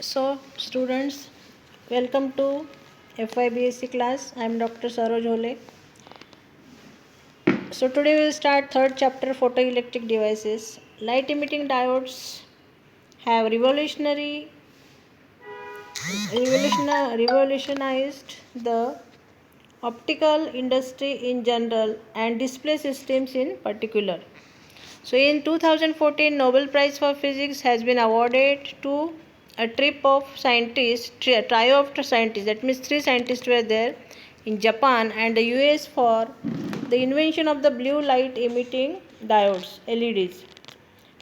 So, students, welcome to FIBSc class. I am Dr. Saroj Hole. So, today we will start third chapter photoelectric devices. Light emitting diodes have revolutionized the optical industry in general and display systems in particular. So in 2014, Nobel Prize for Physics has been awarded to a trio of scientists, that means three scientists were there in Japan and the US for the invention of the blue light emitting diodes, LEDs.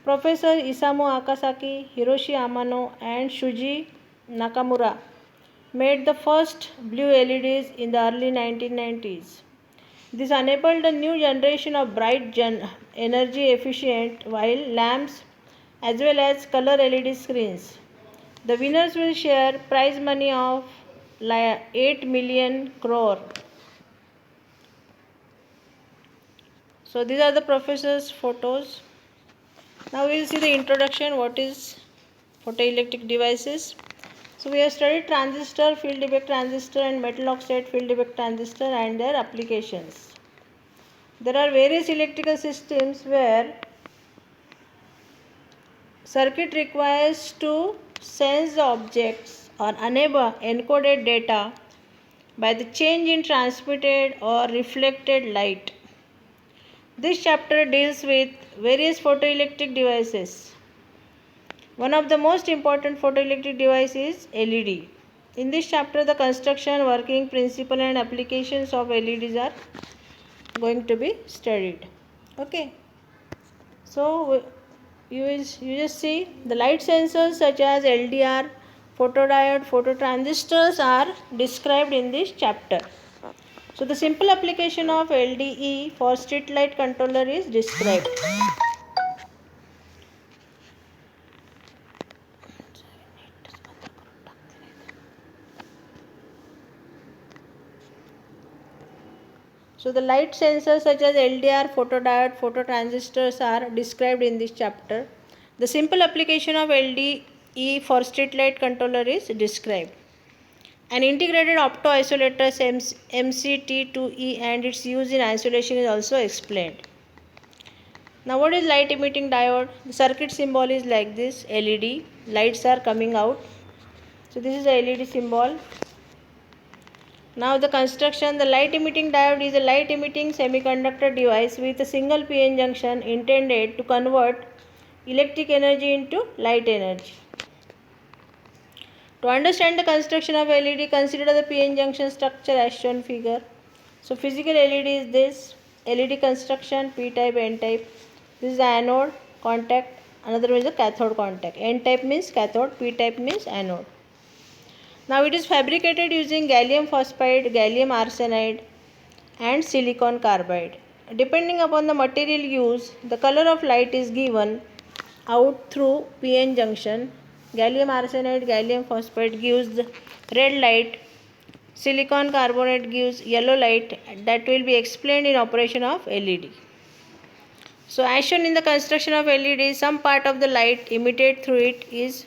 Professor Isamu Akasaki, Hiroshi Amano and Shuji Nakamura made the first blue LEDs in the early 1990s. This enabled a new generation of bright energy efficient while lamps as well as color LED screens. The winners will share prize money of 8 million crore. So these are the professor's photos. Now we will see the introduction. What is photoelectric devices? So we have studied transistor, field effect transistor and metal oxide field effect transistor and their applications. There are various electrical systems where circuit requires to sense the objects or enable encoded data by the change in transmitted or reflected light. This chapter deals with various photoelectric devices. One of the most important photoelectric devices is LED. In this chapter, the construction, working principle and applications of LEDs are going to be studied. Okay. So you just see the light sensors such as LDR, photodiode, phototransistors are described in this chapter. So the simple application of LDE for street light controller is described. So the light sensors such as LDR, photodiode, phototransistors are described in this chapter. The simple application of LDE for street light controller is described. An integrated opto-isolator MCT2E and its use in isolation is also explained. Now what is light emitting diode? The circuit symbol is like this, LED. Lights are coming out. So this is the LED symbol. Now the construction, the light emitting diode is a light emitting semiconductor device with a single PN junction intended to convert electric energy into light energy. To understand the construction of LED, consider the PN junction structure as shown figure. So physical LED is this, LED construction, P type, N type. This is the anode contact, another is the cathode contact. N type means cathode, P type means anode. Now it is fabricated using gallium phosphide, gallium arsenide and silicon carbide. Depending upon the material used, the color of light is given out through PN junction. Gallium arsenide, gallium phosphide gives the red light, silicon carbonate gives yellow light. That will be explained in operation of LED. So as shown in the construction of LED, some part of the light emitted through it is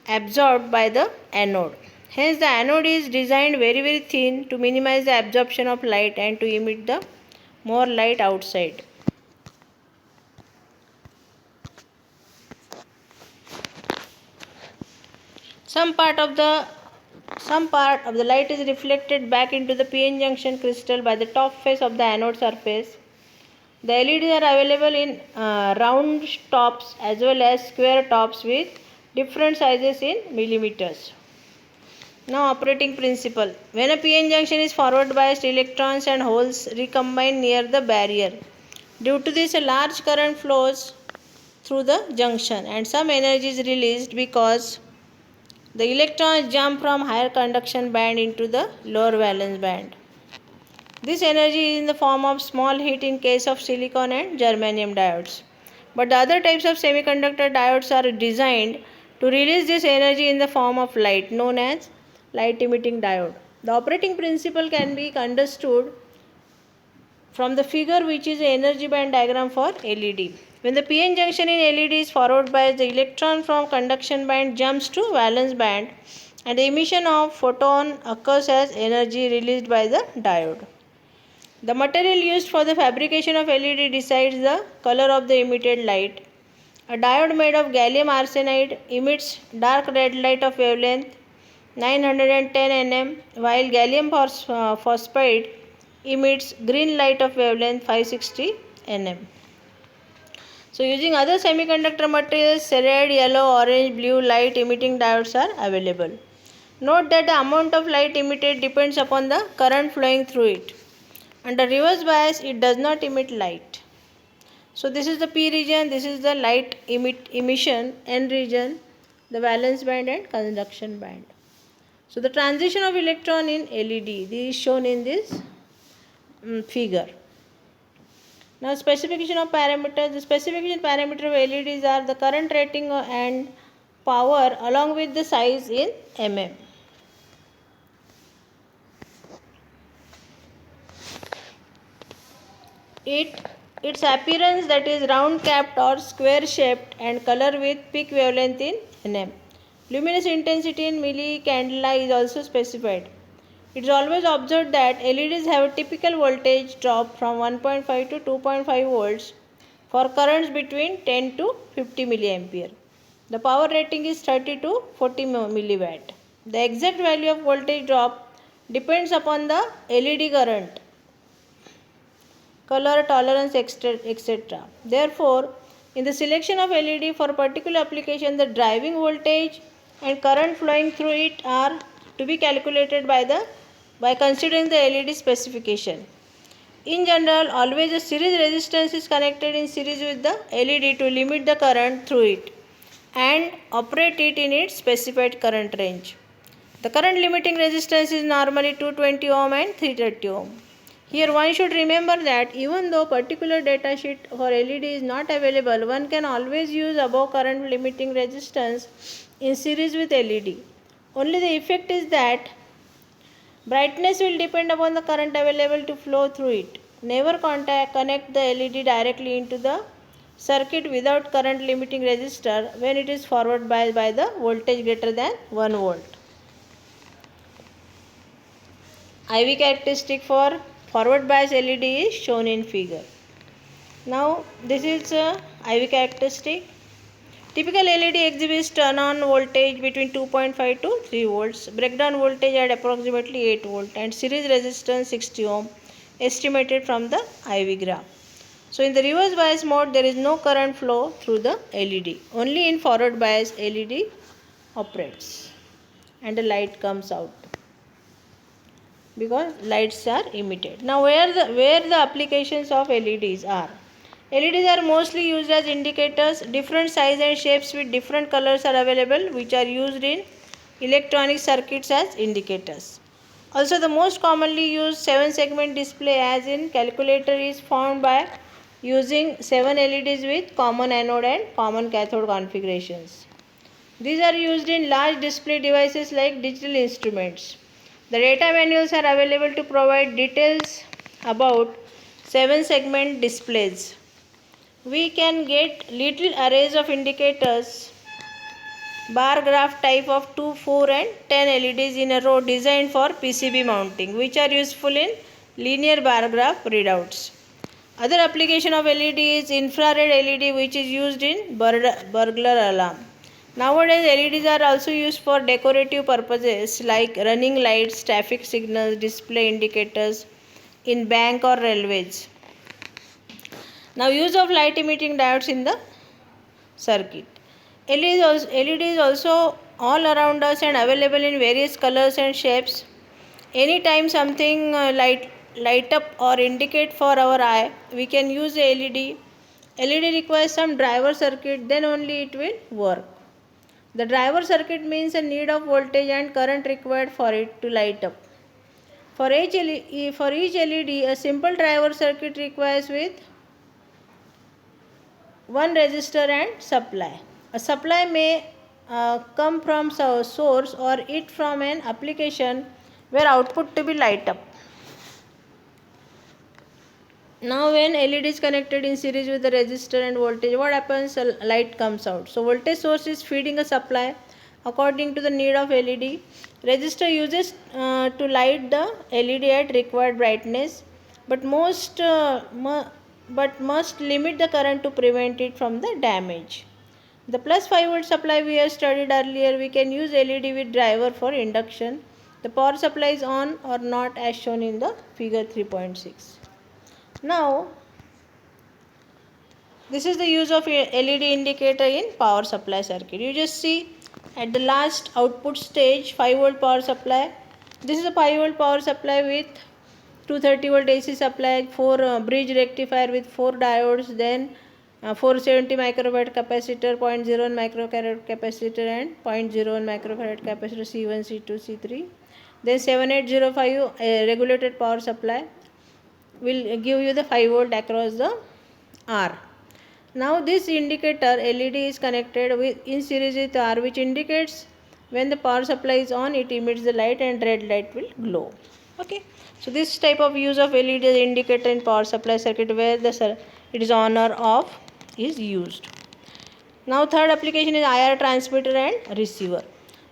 absorbed by the anode. Hence the anode is designed very thin to minimize the absorption of light and to emit the more light outside. Some part of the light is reflected back into the PN junction crystal by the top face of the anode surface. The LEDs are available in round tops as well as square tops with different sizes in millimeters. Now operating principle. When a PN junction is forward biased, electrons and holes recombine near the barrier. Due to this, a large current flows through the junction and some energy is released because the electrons jump from higher conduction band into the lower valence band. This energy is in the form of small heat in case of silicon and germanium diodes. But the other types of semiconductor diodes are designed to release this energy in the form of light, known as light emitting diode. The operating principle can be understood from the figure, which is an energy band diagram for LED. When the p-n junction in LED is forward biased, the electron from conduction band jumps to valence band and the emission of photon occurs as energy released by the diode. The material used for the fabrication of LED decides the color of the emitted light. A diode made of gallium arsenide emits dark red light of wavelength 910 nm, while gallium phosphide emits green light of wavelength 560 nm. So, using other semiconductor materials, red, yellow, orange, blue light emitting diodes are available. Note that the amount of light emitted depends upon the current flowing through it. Under reverse bias, it does not emit light. So, this is the P region, this is the light emission, N region, the valence band and conduction band. So, the transition of electron in LED, this is shown in this figure. Now, specification of parameters. The specification parameter of LEDs are the current rating and power along with the size in mm. Its appearance, that is round capped or square shaped, and color with peak wavelength in nm. Luminous intensity in millicandela is also specified. It is always observed that LEDs have a typical voltage drop from 1.5 to 2.5 volts for currents between 10 to 50 milliampere. The power rating is 30 to 40 milliwatt. The exact value of voltage drop depends upon the LED current, color, tolerance, etc. Therefore, in the selection of LED for a particular application, the driving voltage and current flowing through it are to be calculated by considering the LED specification. In general, always a series resistance is connected in series with the LED to limit the current through it and operate it in its specified current range. The current limiting resistance is normally 220 ohm and 330 ohm. Here one should remember that even though particular data sheet for LED is not available, one can always use above current limiting resistance in series with LED. Only the effect is that brightness will depend upon the current available to flow through it. Never connect the LED directly into the circuit without current limiting resistor when it is forward biased by the voltage greater than 1 volt. IV characteristic for forward bias LED is shown in figure. Now this is IV characteristic. Typical LED exhibits turn on voltage between 2.5 to 3 volts, breakdown voltage at approximately 8 volt and series resistance 60 ohm estimated from the IV graph. So in the reverse bias mode there is no current flow through the LED. Only in forward bias LED operates and the light comes out, because lights are emitted. Now where the applications of LEDs are. LEDs are mostly used as indicators. Different size and shapes with different colors are available, which are used in electronic circuits as indicators. Also the most commonly used 7-segment display as in calculator is found by using 7 LEDs with common anode and common cathode configurations. These are used in large display devices like digital instruments. The data manuals are available to provide details about 7-segment displays. We can get little arrays of indicators, bar graph type of 2, 4 and 10 LEDs in a row designed for PCB mounting, which are useful in linear bar graph readouts. Other application of LED is infrared LED, which is used in burglar alarm. Nowadays, LEDs are also used for decorative purposes like running lights, traffic signals, display indicators in bank or railways. Now, use of light emitting diodes in the circuit. LED is also all around us and available in various colors and shapes. Anytime something light up or indicate for our eye, we can use the LED. LED requires some driver circuit, then only it will work. The driver circuit means a need of voltage and current required for it to light up. For each LED, a simple driver circuit requires with one resistor and supply. A supply may come from source or it from an application where output to be light up. Now when LED is connected in series with the resistor and voltage, what happens? A light comes out. So voltage source is feeding a supply according to the need of LED. Resistor uses to light the LED at required brightness, but must limit the current to prevent it from the damage. The plus 5 volt supply we have studied earlier, we can use LED with driver for induction. The power supply is on or not as shown in the figure 3.6. Now, this is the use of LED indicator in power supply circuit. You just see at the last output stage 5 volt power supply. This is a 5 volt power supply with 230 volt AC supply, 4 bridge rectifier with 4 diodes, then 470 microfarad capacitor, 0.01 microfarad capacitor and 0.01 microfarad capacitor C1, C2, C3. Then 7805 regulated power supply will give you the 5 volt across the R. Now this indicator LED is connected with in series with R, which indicates when the power supply is on, it emits the light and red light will glow. Okay, so this type of use of LED indicator in power supply circuit where it is on or off is used. Now third application is IR transmitter and receiver.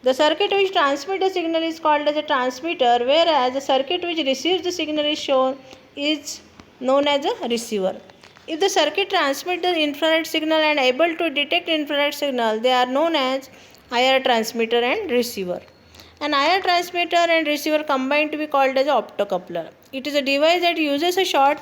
The circuit which transmits the signal is called as a transmitter, whereas the circuit which receives the signal is known as a receiver. If the circuit transmits the infrared signal and able to detect infrared signal, they are known as IR transmitter and receiver. An IR transmitter and receiver combined to be called as an optocoupler. It is a device that uses a short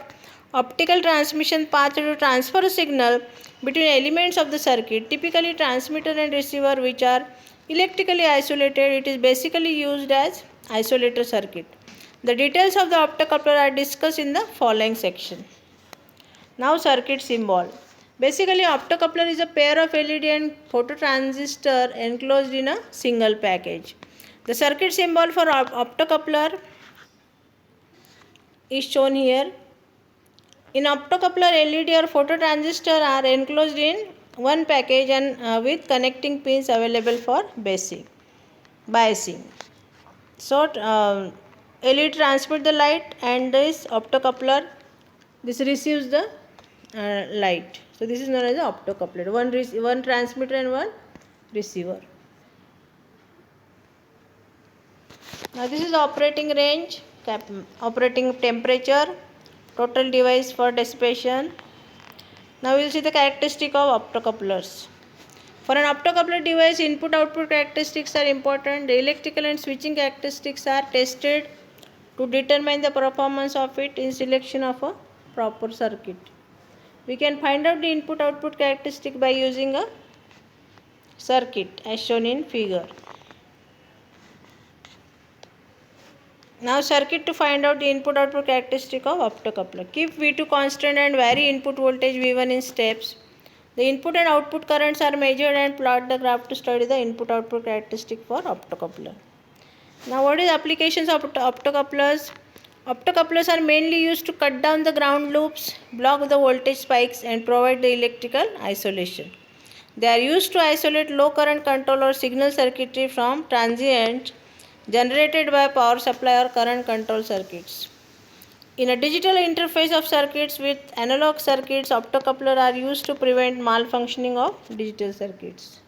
optical transmission path to transfer a signal between elements of the circuit. Typically transmitter and receiver which are electrically isolated, it is basically used as isolator circuit. The details of the optocoupler are discussed in the following section. Now circuit symbol. Basically optocoupler is a pair of LED and phototransistor enclosed in a single package. The circuit symbol for optocoupler is shown here. In optocoupler, LED or phototransistor are enclosed in one package and with connecting pins available for biasing. So LED transmits the light and this optocoupler, this receives the light. So this is known as an optocoupler. One transmitter and one receiver. Now this is operating range, operating temperature, total device for dissipation. Now we will see the characteristic of optocouplers. For an optocoupler device, input-output characteristics are important. The electrical and switching characteristics are tested to determine the performance of it in selection of a proper circuit. We can find out the input-output characteristic by using a circuit as shown in figure. Now circuit to find out the input-output characteristic of optocoupler. Keep V2 constant and vary input voltage V1 in steps. The input and output currents are measured and plot the graph to study the input-output characteristic for optocoupler. Now what is applications of optocouplers? Optocouplers are mainly used to cut down the ground loops, block the voltage spikes and provide the electrical isolation. They are used to isolate low current control or signal circuitry from transients generated by power supply or current control circuits. In a digital interface of circuits with analog circuits, optocouplers are used to prevent malfunctioning of digital circuits.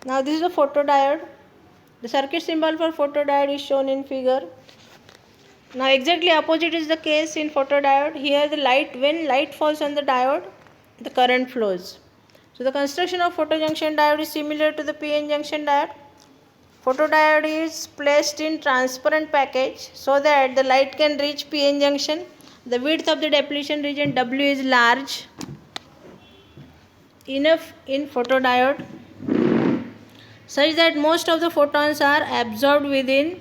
Now this is a photodiode. The circuit symbol for photodiode is shown in figure. Now exactly opposite is the case in photodiode. Here when light falls on the diode, the current flows. So the construction of photojunction diode is similar to the PN junction diode. Photodiode is placed in transparent package so that the light can reach PN junction. The width of the depletion region W is large enough in photodiode such that most of the photons are absorbed within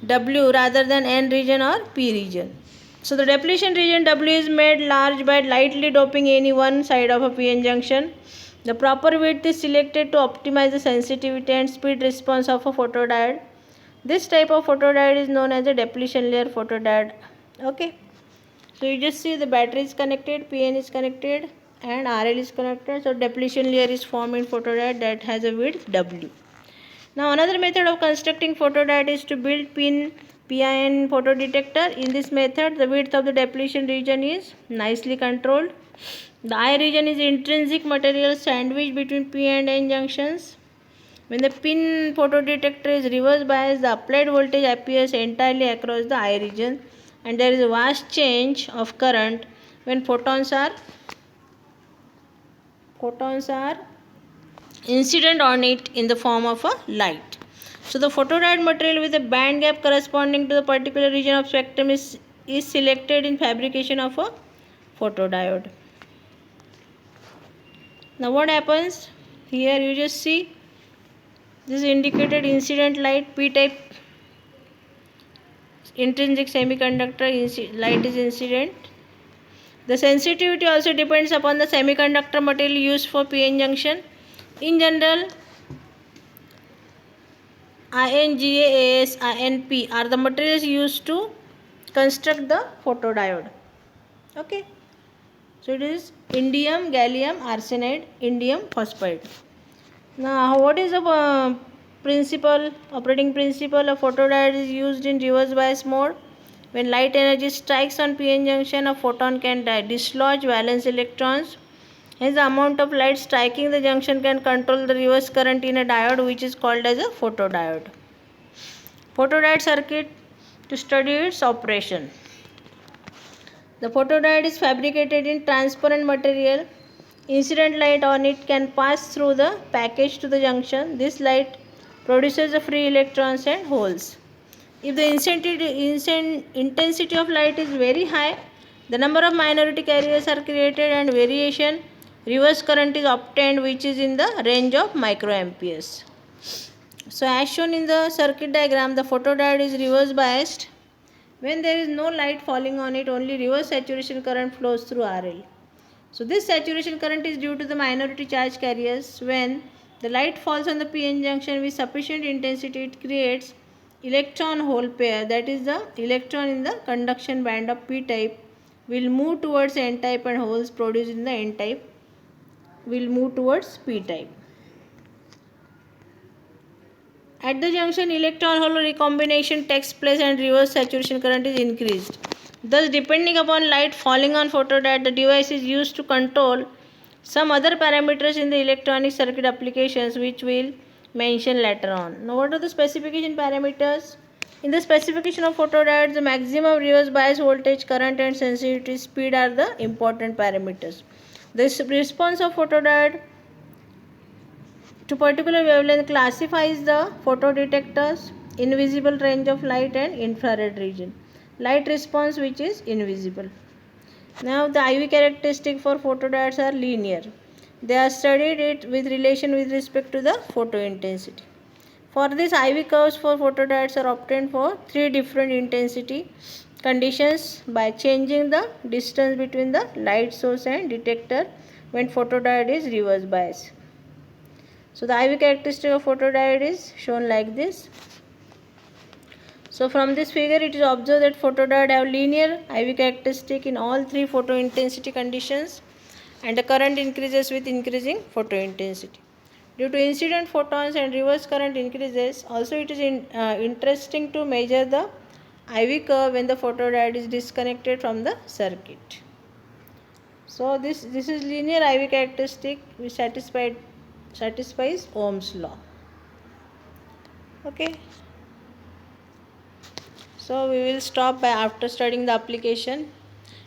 W rather than N region or P region. So the depletion region W is made large by lightly doping any one side of a PN junction. The proper width is selected to optimize the sensitivity and speed response of a photodiode. This type of photodiode is known as a depletion layer photodiode. Okay. So you just see the battery is connected, PN is connected and RL is connected. So depletion layer is formed in photodiode that has a width W. Now another method of constructing photodiode is to build PIN photodetector. In this method, the width of the depletion region is nicely controlled. The I region is intrinsic material sandwiched between P and N junctions. When the PIN photodetector is reverse biased, the applied voltage appears entirely across the I region, and there is a vast change of current when photons are incident on it in the form of a light. So the photodiode material with a band gap corresponding to the particular region of spectrum is selected in fabrication of a photodiode. Now what happens? Here you just see this indicated incident light, P-type intrinsic semiconductor light is incident. The sensitivity also depends upon the semiconductor material used for PN junction. In general, INGAS, INP are the materials used to construct the photodiode. Okay. So it is indium, gallium arsenide, indium phosphide. Now what is the operating principle of photodiode is used in reverse bias mode. When light energy strikes on PN junction, a photon can dislodge valence electrons. Hence, the amount of light striking the junction can control the reverse current in a diode, which is called as a photodiode. Photodiode circuit to study its operation. The photodiode is fabricated in transparent material. Incident light on it can pass through the package to the junction. This light produces the free electrons and holes. If the intensity of light is very high, the number of minority carriers are created and variation reverse current is obtained, which is in the range of microamperes. So as shown in the circuit diagram, the photodiode is reverse biased. When there is no light falling on it, only reverse saturation current flows through RL. So this saturation current is due to the minority charge carriers. When the light falls on the PN junction with sufficient intensity, it creates electron hole pair, that is the electron in the conduction band of P type will move towards N type and holes produced in the N type will move towards P type. At the junction, electron hole recombination takes place and reverse saturation current is increased. Thus, depending upon light falling on photodiode, the device is used to control some other parameters in the electronic circuit applications, which we'll mention later on. Now, what are the specification parameters? In the specification of photodiodes, the maximum reverse bias voltage, current and sensitivity speed are the important parameters. This response of photodiode to particular wavelength classifies the photodetectors, invisible range of light and infrared region. Light response which is invisible. Now the IV characteristic for photodiodes are linear. They are studied it with relation with respect to the photo intensity. For this, IV curves for photodiodes are obtained for 3 different intensity conditions by changing the distance between the light source and detector when photodiode is reverse bias. So the IV characteristic of photodiode is shown like this. So from this figure, it is observed that photodiode have linear IV characteristic in all 3 photo intensity conditions, and the current increases with increasing photo intensity. Due to incident photons and reverse current increases, also it is interesting to measure the IV curve when the photodiode is disconnected from the circuit. So this is linear IV characteristic which satisfies Ohm's law. Okay. So we will stop by after studying the application.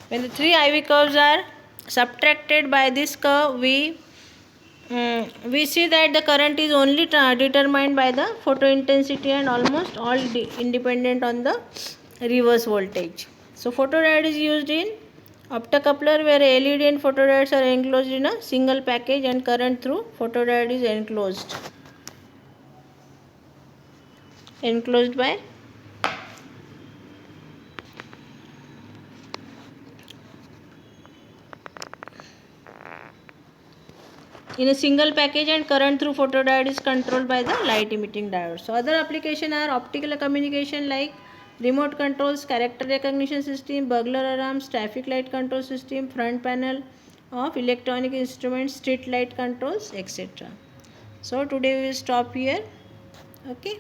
When the 3 IV curves are subtracted by this curve, we see that the current is only determined by the photo intensity and almost all independent on the reverse voltage. So photodiode is used in optocoupler where LED and photodiodes are enclosed in a single package and current through photodiode is enclosed by in a single package and current through photodiode is controlled by the light emitting diode. So other applications are optical communication like remote controls, character recognition system, burglar alarms, traffic light control system, front panel of electronic instruments, street light controls, etc. So today we will stop here. Okay.